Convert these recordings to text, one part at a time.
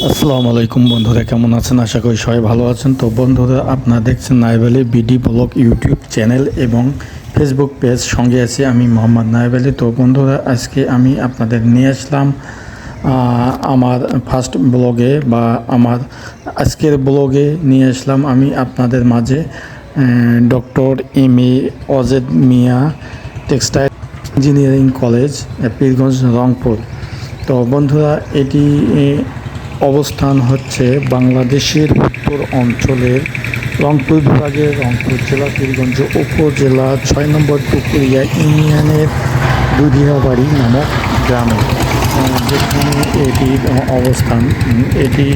আসসালামু আলাইকুম বন্ধুরা, কেমন আছেন? আশা করি সবাই ভালো আছেন। তো বন্ধুরা, আপনারা দেখছেন নায়েব Ali BD blog YouTube channel এবং ফেসবুক পেজ। সঙ্গে আছি আমি মোহাম্মদ নায়েব আলী। তো বন্ধুরা, আজকে আমি আপনাদের নিয়ে আসলাম আমার ফার্স্ট ব্লগে বা আমার আজকের ব্লগে নিয়ে আসলাম আমি আপনাদের মাঝে doctor M A. Wazed Miah textile engineering college, Pirganj, Rangpur. তো বন্ধুরা, এটি অবস্থান হচ্ছে বাংলাদেশের উত্তর অঞ্চলের রংপুর বিভাগের রংপুর জেলা, পীরগঞ্জ উপজেলা 6 নম্বর পুকুরিয়া ইউনিয়নের দুধিয়াবাড়ি নামক গ্রামে, যেখানে এটির অবস্থান। এটি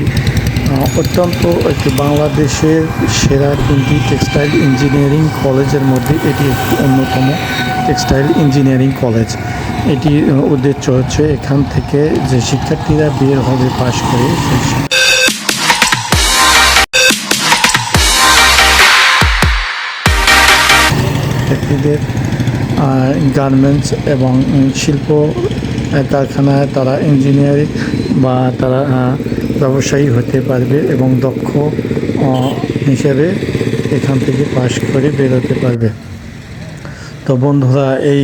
অত্যন্ত একটি বাংলাদেশের সেরা 3টি টেক্সটাইল ইঞ্জিনিয়ারিং কলেজের মধ্যে এটি একটি অন্যতম টেক্সটাইল ইঞ্জিনিয়ারিং কলেজ। এটির উদ্দেশ্য হচ্ছে এখান থেকে যে শিক্ষার্থীরা বের হবে পাশ করে, সেই শিক্ষার্থীদের গার্মেন্টস এবং শিল্প কারখানায় তারা ইঞ্জিনিয়ারিং বা তারা ব্যবসায়ী হতে পারবে এবং দক্ষ হিসেবে এখান থেকে পাশ করে বেরোতে পারবে। তো বন্ধুরা, এই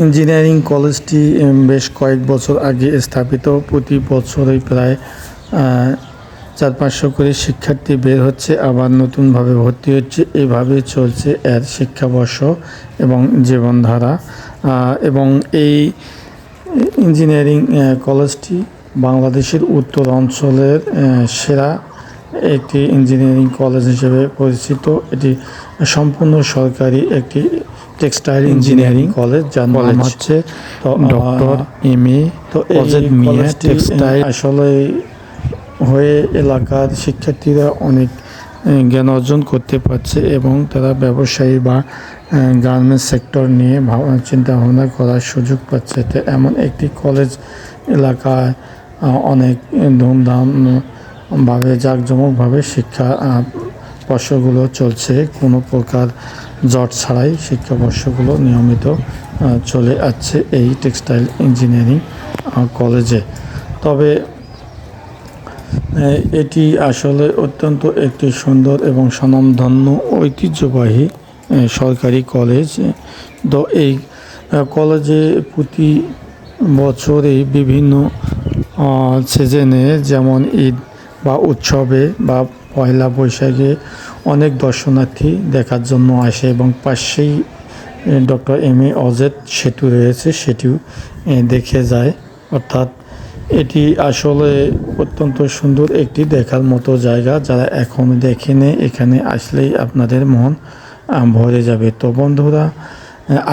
ইঞ্জিনিয়ারিং কলেজটি বেশ কয়েক বছর আগে স্থাপিত। প্রতি বছরই প্রায় 400-500 করে শিক্ষার্থী বের হচ্ছে, আবার নতুনভাবে ভর্তি হচ্ছে। এইভাবে চলছে এর শিক্ষাবর্ষ এবং জীবনধারা। এবং এই ইঞ্জিনিয়ারিং কলেজটি বাংলাদেশের উত্তর অঞ্চলের সেরা একটি ইঞ্জিনিয়ারিং কলেজ হিসেবে পরিচিত। এটি সম্পূর্ণ সরকারি একটি টেক্সটাইল ইঞ্জিনিয়ারিং কলেজ, যার নাম হচ্ছে doctor M A. Wazed Miah textile. আসলে হয়ে এলাকার শিক্ষার্থীরা অনেক জ্ঞান অর্জন করতে পারছে এবং তারা ব্যবসায়ী বা গার্মেন্টস সেক্টর নিয়ে চিন্তা ভাবনা করার সুযোগ পাচ্ছে। তো এমন একটি কলেজ এলাকায় অনেক ধুমধামভাবে জাঁকজমকভাবে শিক্ষা বর্ষগুলো চলছে। কোনো প্রকার জট ছাড়াই শিক্ষাবর্ষগুলো নিয়মিত চলে আসছে এই টেক্সটাইল ইঞ্জিনিয়ারিং কলেজে। তবে এটি আসলে অত্যন্ত একটি সুন্দর এবং স্বনামধন্য ঐতিহ্যবাহী সরকারি কলেজ। তো এই কলেজে প্রতি বছরেই বিভিন্ন সিজনে, যেমন ঈদ বা উৎসবে বা পয়লা বৈশাখে অনেক দর্শনার্থী দেখার জন্য আসে এবং পাশেই ডক্টর এম.এ. অজেদ সেতু রয়েছে, সেটিও দেখে যায়। অর্থাৎ এটি আসলে অত্যন্ত সুন্দর একটি দেখার মতো জায়গা। যারা এখনও দেখেনি, এখানে আসলেই আপনাদের মন ভরে যাবে। তো বন্ধুরা,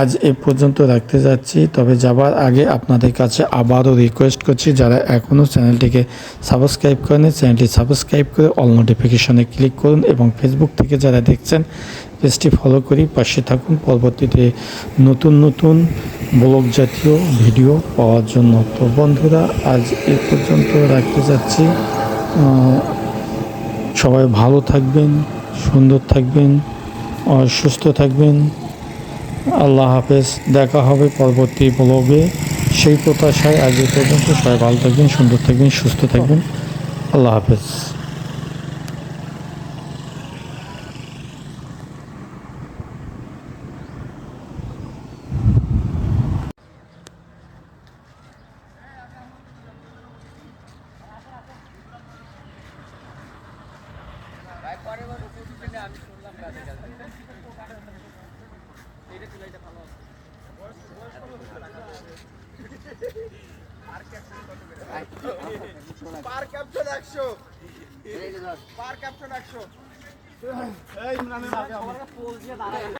আজ এ পর্যন্ত রাখতে যাচ্ছি। তবে যাবার আগে আপনাদের কাছে আবারও রিকোয়েস্ট করছি, যারা এখনও চ্যানেলটিকে সাবস্ক্রাইব করেন, চ্যানেলটি সাবস্ক্রাইব করে অল নোটিফিকেশনে ক্লিক করুন এবং ফেসবুক থেকে যারা দেখছেন পেজটি ফলো করি পাশে থাকুন পরবর্তীতে নতুন নতুন ব্লগ জাতীয় ভিডিও পাওয়ার জন্য। তো বন্ধুরা, আজ এ পর্যন্ত রাখতে যাচ্ছি। সবাই ভালো থাকবেন, সুন্দর থাকবেন, সুস্থ থাকবেন। আল্লাহ হাফেজ। দেখা হবে পরবর্তী ব্লগে। সেই প্রত্যাশায় আজ এ পর্যন্ত। সবাই ভালো থাকবেন, সুন্দর থাকবেন, সুস্থ থাকবেন। আল্লাহ হাফেজ। আমি শুনলাম কাজে গেছে এইটা চুলাইটা ভালো আছে পার ক্যাপশন 100 পার ক্যাপশন 100 এই ইমরানের আগে আমার পোজ দিয়ে দাঁড়ায়।